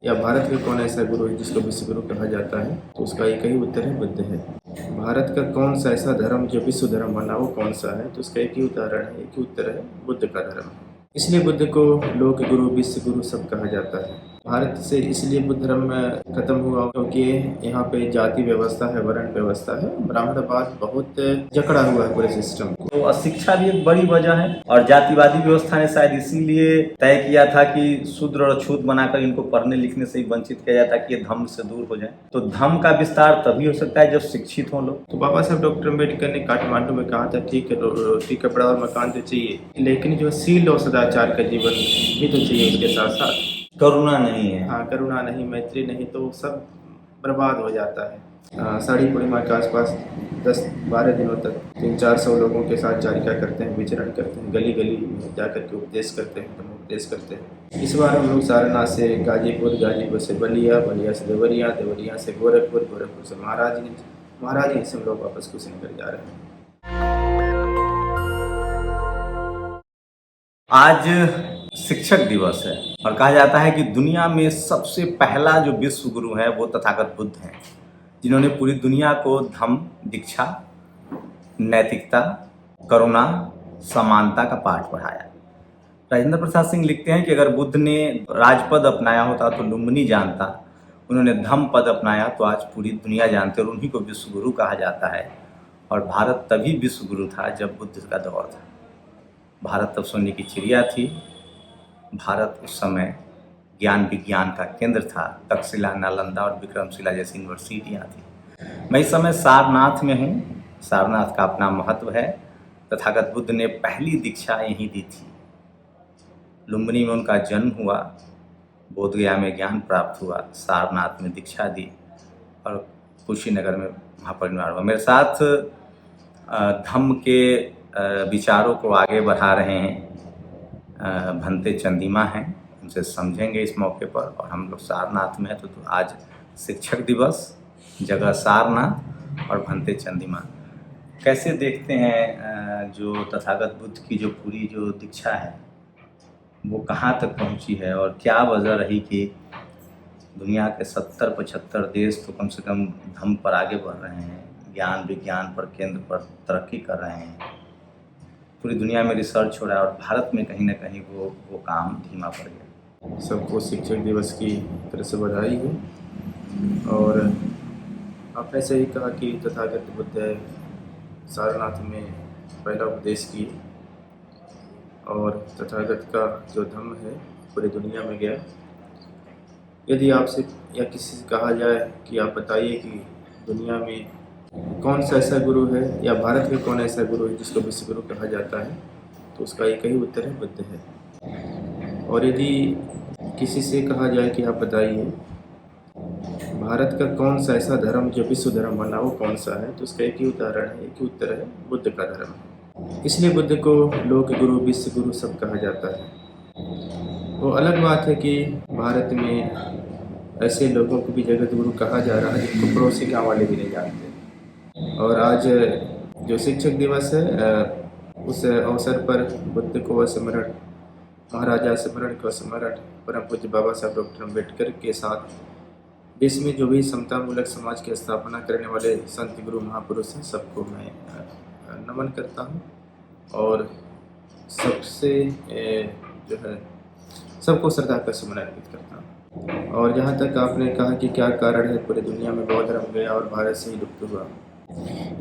या भारत का कौन ऐसा गुरु है जिसको विश्व गुरु कहा जाता है? तो उसका एक ही उत्तर है, बुद्ध है। भारत का कौन सा ऐसा धर्म जो विश्व धर्म बना, वो कौन सा है? तो उसका एक ही उदाहरण है, एक ही उत्तर है, बुद्ध का धर्म है। इसलिए बुद्ध को लोक गुरु, विश्व गुरु सब कहा जाता है। भारत से इसलिए बुद्ध धर्म खत्म हुआ क्योंकि यहाँ पे जाति व्यवस्था है, वर्ण व्यवस्था है, ब्राह्मणवाद बहुत जकड़ा हुआ है पूरे सिस्टम को। तो अशिक्षा भी एक बड़ी वजह है और जातिवादी व्यवस्था ने शायद इसीलिए तय किया था कि शूद्र और छूत बनाकर इनको पढ़ने लिखने से ही वंचित किया जाता कि ये धर्म से दूर हो जाए। तो धर्म का विस्तार तभी हो सकता है जब शिक्षित हों लोग। तो बाबा साहब डॉक्टर अम्बेडकर ने काठमांडू में कहा था, ठीक है रोटी कपड़ा और मकान तो चाहिए, लेकिन जो सील और सदाचार का जीवन भी तो चाहिए उसके साथ साथ। करुणा नहीं है। हाँ, करुणा नहीं, मैत्री नहीं, तो सब बर्बाद हो जाता है। साड़ी पूर्णिमा के आसपास 10-12 दिनों तक 300-400 लोगों के साथ चारिका करते हैं, विचरण करते हैं, गली गली में जाकर के उपदेश करते हैं, उपदेश करते हैं। इस बार हम लोग सारनाथ से गाजीपुर, गाजीपुर से बलिया, बलिया से देवरिया, देवरिया से गोरखपुर, गोरखपुर से महाराजगंज, महाराजगंज से हम लोग वापस कुशीनगर जा रहे हैं। आज शिक्षक दिवस है और कहा जाता है कि दुनिया में सबसे पहला जो विश्व गुरु है वो तथागत बुद्ध हैं, जिन्होंने पूरी दुनिया को धम्म, दीक्षा, नैतिकता, करुणा, समानता का पाठ पढ़ाया। राजेंद्र प्रसाद सिंह लिखते हैं कि अगर बुद्ध ने राजपद अपनाया होता तो लुम्बिनी जानता, उन्होंने धम्म पद अपनाया तो आज पूरी दुनिया जानते और उन्हीं को विश्व गुरु कहा जाता है। और भारत तभी विश्व गुरु था जब बुद्ध का दौर था। भारत तब सोने की चिड़िया थी। भारत उस समय ज्ञान विज्ञान का केंद्र था। तक्षशिला, नालंदा और विक्रमशिला जैसी यूनिवर्सिटियाँ थी। मैं इस समय सारनाथ में हूँ। सारनाथ का अपना महत्व है। तथागत बुद्ध ने पहली दीक्षा यहीं दी थी। लुम्बिनी में उनका जन्म हुआ, बोधगया में ज्ञान प्राप्त हुआ, सारनाथ में दीक्षा दी और कुशीनगर में महापरिनिर्वाण हुआ। मेरे साथ धम्म के विचारों को आगे बढ़ा रहे हैं भंते चंदीमा हैं, उनसे समझेंगे इस मौके पर। और हम लोग सारनाथ में हैं तो आज शिक्षक दिवस, जगह सारनाथ और भंते चंदीमा। कैसे देखते हैं जो तथागत बुद्ध की जो पूरी जो दीक्षा है वो कहाँ तक पहुँची है और क्या वजह रही कि दुनिया के 70-75 देश तो कम से कम धम्म पर आगे बढ़ रहे हैं, ज्ञान विज्ञान पर केंद्र पर तरक्की कर रहे हैं, पूरी दुनिया में रिसर्च हो रहा है और भारत में कहीं ना कहीं वो काम धीमा पड़ गया। सबको शिक्षक दिवस की तरफ से बधाई है। और आपने सही कहा कि तथागत बुद्ध सारनाथ में पहला उपदेश किए और तथागत का जो धम्म है पूरी दुनिया में गया। यदि आपसे या किसी से कहा जाए कि आप बताइए कि दुनिया में कौन सा ऐसा गुरु है या भारत का कौन ऐसा गुरु है जिसको विश्व गुरु कहा जाता है, तो उसका एक ही उत्तर है, बुद्ध है। और यदि किसी से कहा जाए कि आप बताइए भारत का कौन सा ऐसा धर्म जो विश्व धर्म बना, वो कौन सा है, तो उसका एक ही उदाहरण है, एक ही उत्तर है, बुद्ध का धर्म है। इसलिए बुद्ध को लोक गुरु, विश्व गुरु सब कहा जाता है। वो अलग बात है कि भारत में ऐसे लोगों को भी जगत गुरु कहा जा रहा है जिनको पड़ोसी गाँव वाले भी नहीं जानते। और आज जो शिक्षक दिवस है उस अवसर पर बुद्ध को स्मरण, महाराजा स्मरण को स्मरण, परम पूज्य बाबा साहब डॉक्टर अम्बेडकर के साथ देश में जो भी समतामूलक समाज की स्थापना करने वाले संत गुरु महापुरुष हैं, सबको मैं नमन करता हूँ और सबसे जो है सबको श्रद्धा का सुमन अर्पित करता हूँ। और जहाँ तक आपने कहा कि क्या कारण है पूरी दुनिया में बौद्ध धर्म गया और भारत से ही लुप्त हुआ,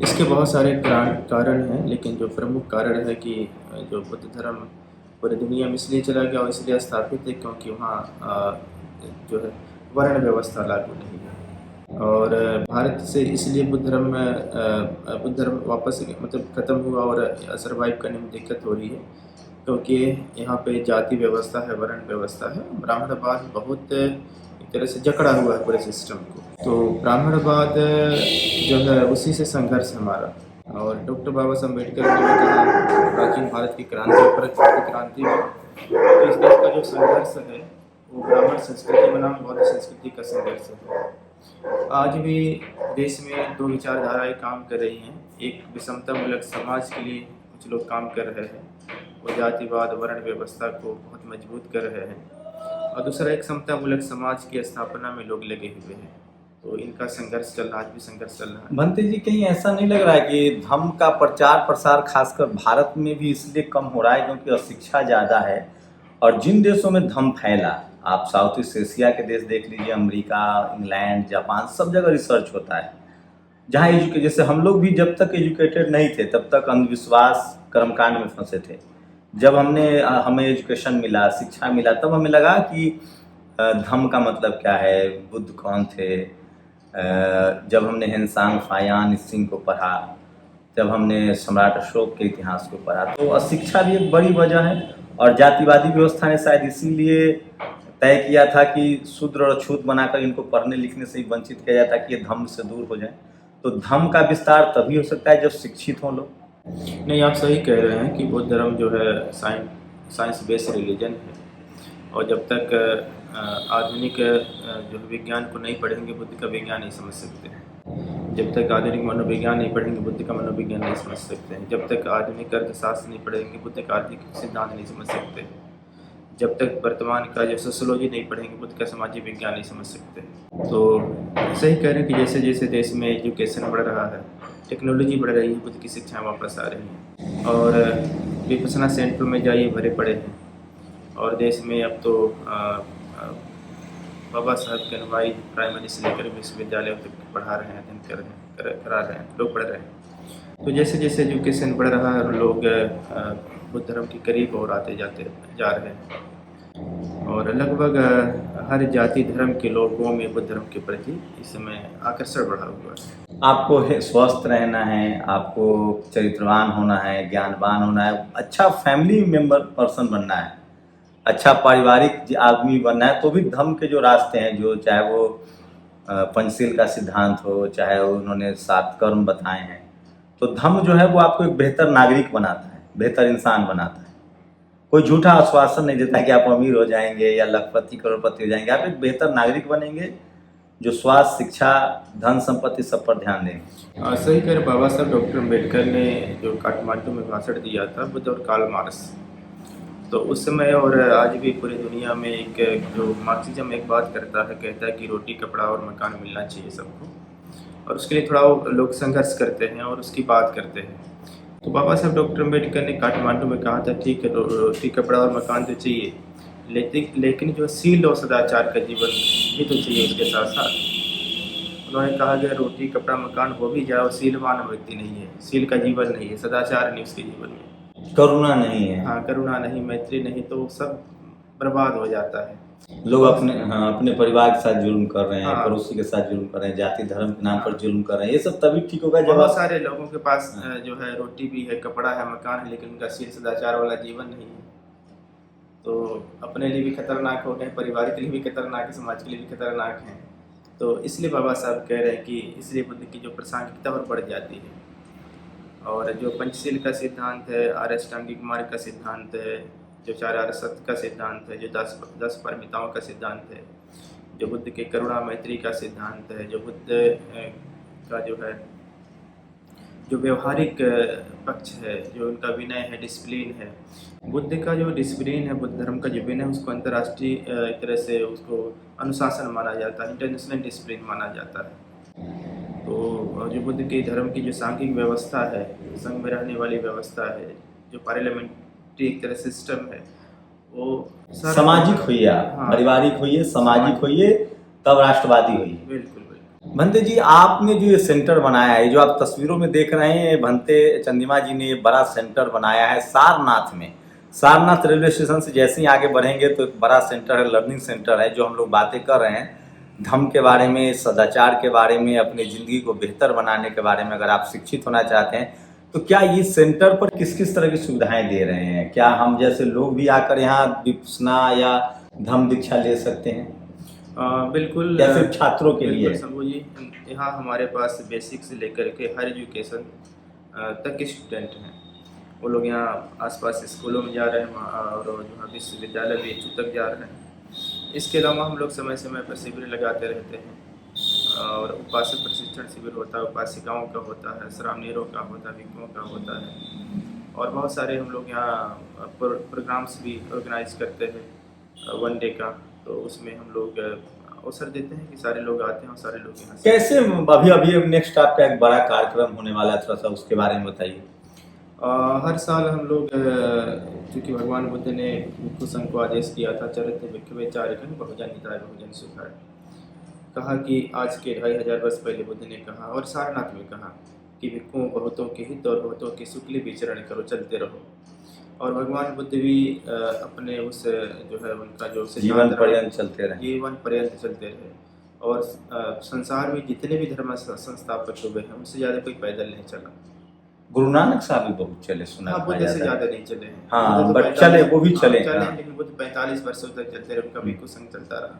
इसके बहुत सारे कारण हैं, लेकिन जो प्रमुख कारण है कि जो बुद्ध धर्म पूरी दुनिया में इसलिए चला गया और इसलिए स्थापित है क्योंकि वहाँ जो है वर्ण व्यवस्था लागू नहीं है। और भारत से इसलिए बुद्ध धर्म वापस मतलब ख़त्म हुआ और सर्वाइव करने में दिक्कत हो रही है क्योंकि यहाँ पे जाति व्यवस्था है, वर्ण व्यवस्था है, ब्राह्मणवाद बहुत एक तरह से जकड़ा हुआ है पूरे सिस्टम को। तो ब्राह्मणवाद जो है उसी से संघर्ष हमारा। और डॉक्टर बाबा साहब अम्बेडकर ने कहा प्राचीन भारत की क्रांति में तो इस देश का जो संघर्ष है वो ब्राह्मण संस्कृति बनाम बौद्ध संस्कृति का संघर्ष है। आज भी देश में दो विचारधाराएं काम कर रही हैं। एक विषमतामूलक समाज के लिए कुछ लोग काम कर रहे हैं, वो जातिवाद, वर्ण व्यवस्था को बहुत मजबूत कर रहे हैं, और दूसरा एक समतामूलक समाज की स्थापना में लोग लगे हुए हैं। तो इनका संघर्ष चल रहा, आज भी संघर्ष चल रहा है। भंते जी, कहीं ऐसा नहीं लग रहा है कि धम्म का प्रचार प्रसार खासकर भारत में भी इसलिए कम हो रहा है क्योंकि अशिक्षा ज़्यादा है? और जिन देशों में धम्म फैला, आप साउथ ईस्ट एशिया के देश देख लीजिए, अमेरिका, इंग्लैंड, जापान, सब जगह रिसर्च होता है। जहाँ जैसे हम लोग भी जब तक एजुकेटेड नहीं थे तब तक अंधविश्वास कर्मकांड में फंसे थे। जब हमें एजुकेशन मिला, शिक्षा मिला, तब हमें लगा कि धम्म का मतलब क्या है, बुद्ध कौन थे। जब हमने हेनसांग फायान सिंह को पढ़ा, जब हमने सम्राट अशोक के इतिहास को पढ़ा, तो अशिक्षा भी एक बड़ी वजह है। और जातिवादी व्यवस्था ने शायद इसीलिए तय किया था कि शूद्र और अछूत बनाकर इनको पढ़ने लिखने से ही वंचित किया जाए ताकि ये धम्म से दूर हो जाए। तो धम्म का विस्तार तभी हो सकता है जब शिक्षित हों लोग। नहीं, आप सही कह रहे हैं कि बौद्ध धर्म जो है साइंस बेस्ड रिलीजन है, और जब तक आधुनिक जो विज्ञान को नहीं पढ़ेंगे बुद्ध का विज्ञान नहीं समझ सकते हैं। जब तक आधुनिक मनोविज्ञान नहीं पढ़ेंगे बुद्ध का मनोविज्ञान नहीं समझ सकते हैं। जब तक आधुनिक अर्थशास्त्र नहीं पढ़ेंगे बुद्ध का आर्थिक सिद्धांत नहीं समझ सकते। जब तक वर्तमान का जो सोशियोलॉजी नहीं पढ़ेंगे बुद्ध का सामाजिक विज्ञान नहीं समझ सकते। तो सही कह रहे हैं कि जैसे जैसे देश में एजुकेशन बढ़ रहा है, टेक्नोलॉजी बढ़ रही है, बुद्ध की शिक्षाएँ वापस आ रही हैं। और विपස්සना सेंटर में जाइए, भरे पड़े हैं। और देश में अब तो बाबा साहब के अनुयायी प्राइमरी से लेकर विश्वविद्यालय तक पढ़ा रहे हैं, अध्ययन करा रहे हैं, लोग पढ़ रहे हैं। तो जैसे जैसे एजुकेशन बढ़ रहा है, लोग बुद्ध धर्म के करीब और आते जाते जा रहे हैं। और लगभग हर जाति धर्म के लोगों में बुद्ध धर्म के प्रति इस समय आकर्षण बढ़ा हुआ है। आपको स्वस्थ रहना है, आपको चरित्रवान होना है, ज्ञानवान होना है, अच्छा फैमिली मेंबर पर्सन बनना है, अच्छा पारिवारिक आदमी बनना है, तो भी धम्म के जो रास्ते हैं, जो चाहे वो पंचशील का सिद्धांत हो, चाहे वो उन्होंने 7 कर्म बताए हैं, तो धम्म जो है वो आपको एक बेहतर नागरिक बनाता है, बेहतर इंसान बनाता है। कोई झूठा आश्वासन नहीं देता कि आप अमीर हो जाएंगे या लखपति करोड़पति हो जाएंगे। आप एक बेहतर नागरिक बनेंगे जो स्वास्थ्य, शिक्षा, धन संपत्ति सब पर ध्यान देंगे। सही कह रहे बाबा साहब डॉक्टर अम्बेडकर ने जो काठमांडू में भाषण दिया था, बुद्ध और कार्ल मार्क्स, तो उस समय और आज भी पूरी दुनिया में एक जो मार्क्सिज्म एक बात करता है, कहता है कि रोटी, कपड़ा और मकान मिलना चाहिए सबको, और उसके लिए थोड़ा वो लोग संघर्ष करते हैं और उसकी बात करते हैं। तो बाबा साहब डॉक्टर अम्बेडकर ने काठमांडू में कहा था, ठीक है रोटी, कपड़ा और मकान तो चाहिए, लेकिन जो सील और सदाचार का जीवन भी तो चाहिए उसके साथ साथ। उन्होंने कहा कि रोटी, कपड़ा, मकान हो भी जाए, सीलवान व्यक्ति नहीं है, सील का जीवन नहीं है, सदाचार नहीं उसके जीवन में, करुणा नहीं है, हाँ करुणा नहीं, मैत्री नहीं, तो सब बर्बाद हो जाता है। लोग अपने परिवार के साथ जुल्म कर रहे हैं, हाँ। पड़ोसी के साथ जुल्म कर रहे हैं, जाति धर्म के नाम पर जुल्म कर रहे हैं। ये सब तभी ठीक होगा जब बहुत सारे लोगों के पास जो है रोटी भी है, कपड़ा है, मकान है, लेकिन उनका सील सदाचार वाला जीवन नहीं है। तो अपने लिए भी खतरनाक हो गए, परिवार के लिए भी खतरनाक है, समाज के लिए भी खतरनाक हैं। तो इसलिए बाबा साहब कह रहे हैं कि इसलिए बुद्ध की जो प्रासंगिकता और बढ़ जाती है। और जो पंचशील का सिद्धांत है, आर्य अष्टांगिक मार्ग का सिद्धांत है, जो 4 आर्य सत्य का सिद्धांत है, जो 10 परमिताओं का सिद्धांत है, जो बुद्ध के करुणा मैत्री का सिद्धांत है, जो बुद्ध का जो है जो व्यवहारिक पक्ष है, जो उनका विनय है, डिसिप्लिन है, बुद्ध का जो डिसिप्लिन है, बुद्ध धर्म का जो विनय है, उसको अंतर्राष्ट्रीय तरह से उसको अनुशासन माना जाता है, इंटरनेशनल डिसिप्लिन माना जाता है। तो जो बुद्ध के धर्म की जो सांघिक व्यवस्था है, संघ में रहने वाली व्यवस्था है, जो पार्लियामेंट्री एक तरह सिस्टम है, वो सामाजिक होइए, हाँ, पारिवारिक होइए, सामाजिक होइए, तब राष्ट्रवादी होइए। बिल्कुल। भंते जी, आपने जो ये सेंटर बनाया है, जो आप तस्वीरों में देख रहे हैं, भंते चंदिमा जी ने बड़ा सेंटर बनाया है सारनाथ में। सारनाथ रेलवे स्टेशन से जैसे ही आगे बढ़ेंगे तो एक बड़ा सेंटर है, लर्निंग सेंटर है, जो हम लोग बातें कर रहे हैं धम्म के बारे में, सदाचार के बारे में, अपनी ज़िंदगी को बेहतर बनाने के बारे में। अगर आप शिक्षित होना चाहते हैं तो क्या इस सेंटर पर किस किस तरह की सुविधाएं दे रहे हैं? क्या हम जैसे लोग भी आकर यहाँ विपश्यना या धम्म दीक्षा ले सकते हैं? बिल्कुल, या सिर्फ छात्रों के लिए? शंभू जी, यहाँ हमारे पास बेसिक से लेकर के हर एजुकेशन तक के स्टूडेंट हैं। वो लोग यहाँ आसपास स्कूलों में जा रहे हैं और जो है विश्वविद्यालय भी तक जा रहे हैं। इसके अलावा हम लोग समय समय पर शिविर लगाते रहते हैं, और उपासक प्रशिक्षण शिविर होता है, उपासिकाओं का होता है, श्रामणीरों का होता है, भिक्षुओं का होता है, और बहुत सारे हम लोग यहाँ प्रोग्राम्स भी ऑर्गेनाइज करते हैं 1 डे का। तो उसमें हम लोग अवसर देते हैं कि सारे लोग आते हैं और सारे लोग यहाँ से। कैसे अभी नेक्स्ट आपका एक बड़ा कार्यक्रम होने वाला है, थोड़ा सा उसके बारे में बताइए। हर साल हम लोग चूँकि भगवान बुद्ध ने भिक्षु संघ को आदेश दिया था, चरित्र भिक्षुवे चारिकं बहुजन हिताय बहुजन सुखाय, कहा कि आज के 2500 वर्ष पहले बुद्ध ने कहा और सारनाथ में कहा कि भिक्षुओं बहुतों के हित और बहुतों के सुख लिए विचरण करो, चलते रहो। और भगवान बुद्ध भी अपने उस जो है उनका जो जीवन पर्यंत चलते रहे, जीवन पर्यंत चलते रहे। और संसार में जितने भी धर्म संस्थापक हुए हैं उनसे ज़्यादा कोई पैदल नहीं चला। गुरु नानक साहब भी बहुत चले, सुना हाँ, बुद्ध से ज़्यादा नहीं चले हैं। हाँ, बुद्ध तो बट चले, वो भी चले, चले हाँ। लेकिन बुद्ध 45 वर्षों तक चलते रहे, उनका भिक्षु संघ चलता रहा।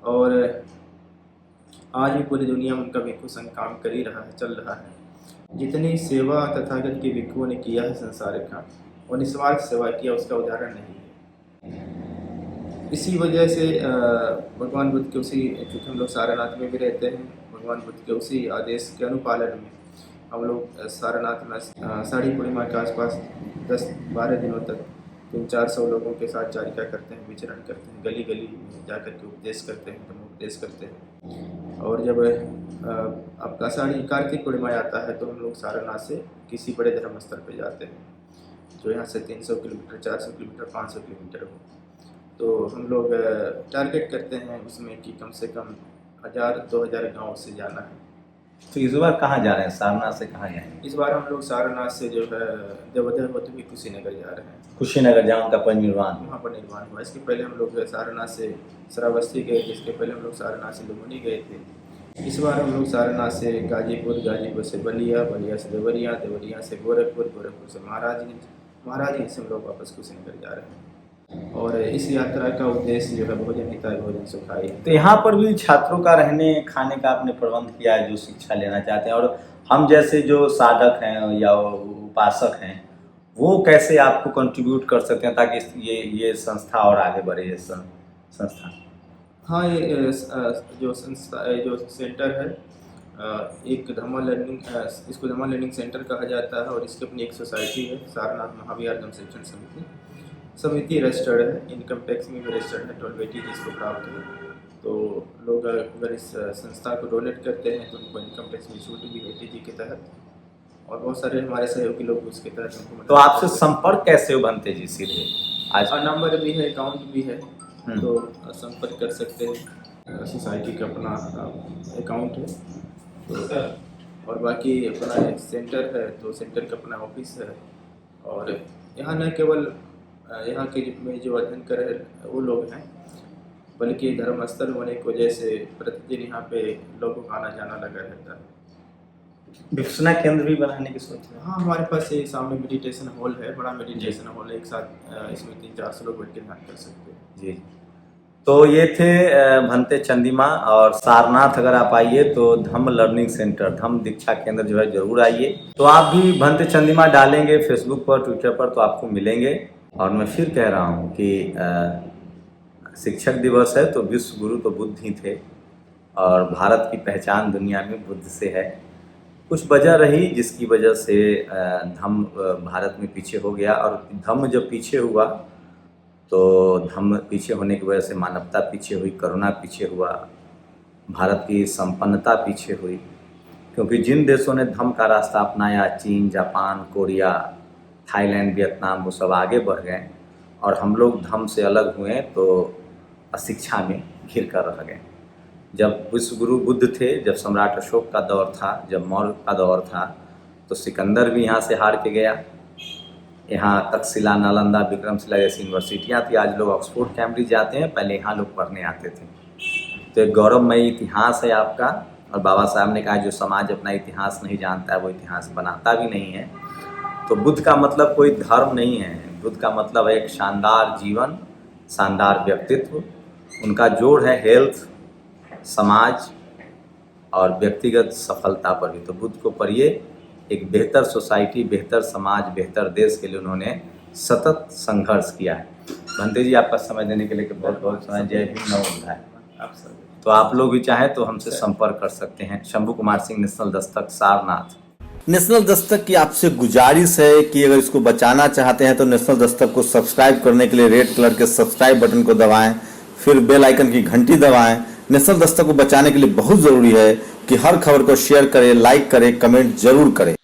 और आज भी पूरी दुनिया में उनका भिक्षु संघ काम कर ही रहा है, चल रहा है। जितनी सेवा तथागत के भिक्षुओं ने किया है संसार का, और निस्वार्थ सेवा किया, उसका उदाहरण नहीं है। इसी वजह से भगवान बुद्ध के उसी, क्योंकि हम लोग सारनाथ में भी रहते हैं, भगवान बुद्ध के उसी आदेश के अनुपालन में हम लोग सारनाथ में साड़ी पूर्णिमा के आसपास 10-12 दिनों तक 300-400 लोगों के साथ चारिका करते हैं, विचरण करते हैं, गली गली में जा कर के उपदेश करते हैं, धर्मोपदेश करते हैं। और जब आपका कार्तिक पूर्णिमा आता है तो हम लोग सारनाथ से किसी बड़े धर्म स्थल पर जाते हैं, जो यहाँ से 300 किलोमीटर, 400 किलोमीटर, 500 किलोमीटर हो। तो हम लोग टारगेट करते हैं उसमें कि कम से कम 1000-2000 गाँव से जाना है। तो इस बार कहाँ जा रहे हैं, सारनाथ से कहाँ जाएंगे? इस बार हम लोग सारनाथ से जो है देवोदय होते हुए कुशीनगर जा रहे हैं। कुशीनगर जहाँ उनका परिनिर्वाण, वहाँ पर निर्माण हुआ। इसके पहले हम लोग सारनाथ से श्रावस्ती गए, जिसके पहले हम लोग सारनाथ से लुम्बिनी गए थे। इस बार हम लोग सारनाथ से गाजीपुर, गाजीपुर से बलिया, बलिया से देवरिया, देवरिया से गोरखपुर, गोरखपुर से महाराजगंज, महाराजगंज से हम लोग वापस कुशीनगर जा रहे हैं। और इस यात्रा का उद्देश्य जो है बहुजन हिताय बहुजन सुखाय। तो यहाँ पर भी छात्रों का रहने खाने का आपने प्रबंध किया है, जो शिक्षा लेना चाहते हैं, और हम जैसे जो साधक हैं या उपासक हैं वो कैसे आपको कंट्रीब्यूट कर सकते हैं ताकि ये संस्था और आगे बढ़े, ये संस्था? हाँ, ये जो संस्था, जो सेंटर है, एक धम्म लर्निंग, इसको धम्म लर्निंग सेंटर कहा जाता है। और इसकी अपनी एक सोसाइटी है, सारनाथ महावीर धम्म शिक्षण समिति रजिस्टर्ड है, इनकम टैक्स में भी रजिस्टर्ड है, 1280 जिसको प्राप्त है। तो लोग अगर इस संस्था को डोनेट करते हैं तो उनको इनकम टैक्स में छूट भी है टी के तहत, और बहुत सारे हमारे सहयोगी लोग उसके तहत उनको। तो आपसे संपर्क कैसे हो बनते जी? सीधे आज नंबर भी है, अकाउंट भी है, तो संपर्क कर सकते हैं। सोसाइटी का अपना अकाउंट है, तो और बाकी अपना एक सेंटर है, तो सेंटर का अपना ऑफिस है। और यहाँ न केवल यहाँ के में जो अध्ययन कर रहे वो लोग हैं, बल्कि धर्मस्थल होने की वजह से प्रतिदिन यहाँ पे लोगों का आना जाना लगा रहता है। विपश्यना केंद्र भी बनाने की सोच है? हाँ, हमारे पास ये सामने मेडिटेशन हॉल है, बड़ा मेडिटेशन हॉल है, एक साथ इसमें 300-400 लोग बैठ के ध्यान कर सकते हैं। जी, तो ये थे भंते चंदीमा। और सारनाथ अगर आप आइए तो धम्म लर्निंग सेंटर, धम्म दीक्षा केंद्र जो है जरूर आइए। तो आप भी भंते चंदीमा डालेंगे फेसबुक पर, ट्विटर पर, तो आपको मिलेंगे। और मैं फिर कह रहा हूँ कि शिक्षक दिवस है तो विश्व गुरु तो बुद्ध ही थे, और भारत की पहचान दुनिया में बुद्ध से है। कुछ वजह रही जिसकी वजह से धम्म भारत में पीछे हो गया, और धम्म जब पीछे हुआ तो धम्म पीछे होने की वजह से मानवता पीछे हुई, करुणा पीछे हुआ, भारत की संपन्नता पीछे हुई। क्योंकि जिन देशों ने धम्म का रास्ता अपनाया, चीन, जापान, कोरिया, थाईलैंड, वियतनाम, वो सब आगे बढ़ गए, और हम लोग धम्म से अलग हुए तो अशिक्षा में घिर कर रह गए। जब विश्व गुरु बुद्ध थे, जब सम्राट अशोक का दौर था, जब मौर्य का दौर था, तो सिकंदर भी यहाँ से हार के गया। यहाँ तक्षशिला, नालंदा, विक्रमशिला जैसी यूनिवर्सिटियाँ थी, आज लोग ऑक्सफोर्ड, कैम्ब्रिज जाते हैं, पहले यहाँ लोग पढ़ने आते थे। तो एक गौरवमयी इतिहास है आपका। और बाबा साहब ने कहा जो समाज अपना इतिहास नहीं जानता है वो इतिहास बनाता भी नहीं है। तो बुद्ध का मतलब कोई धर्म नहीं है, बुद्ध का मतलब है एक शानदार जीवन, शानदार व्यक्तित्व। उनका जोड़ है हेल्थ, समाज और व्यक्तिगत सफलता पर भी। तो बुद्ध को पढ़िए, एक बेहतर सोसाइटी, बेहतर समाज, बेहतर देश के लिए उन्होंने सतत संघर्ष किया है। भंते जी, आपका समय देने के लिए बहुत बहुत समय। जय भीम, नमो बुद्धाय। तो आप लोग भी चाहें तो हमसे संपर्क कर सकते हैं। शंभू कुमार सिंह, नेशनल दस्तक, सारनाथ। नेशनल दस्तक की आपसे गुजारिश है कि अगर इसको बचाना चाहते हैं तो नेशनल दस्तक को सब्सक्राइब करने के लिए रेड कलर के सब्सक्राइब बटन को दबाएं, फिर बेल आइकन की घंटी दबाएं। नेशनल दस्तक को बचाने के लिए बहुत जरूरी है कि हर खबर को शेयर करें, लाइक करें, कमेंट जरूर करें।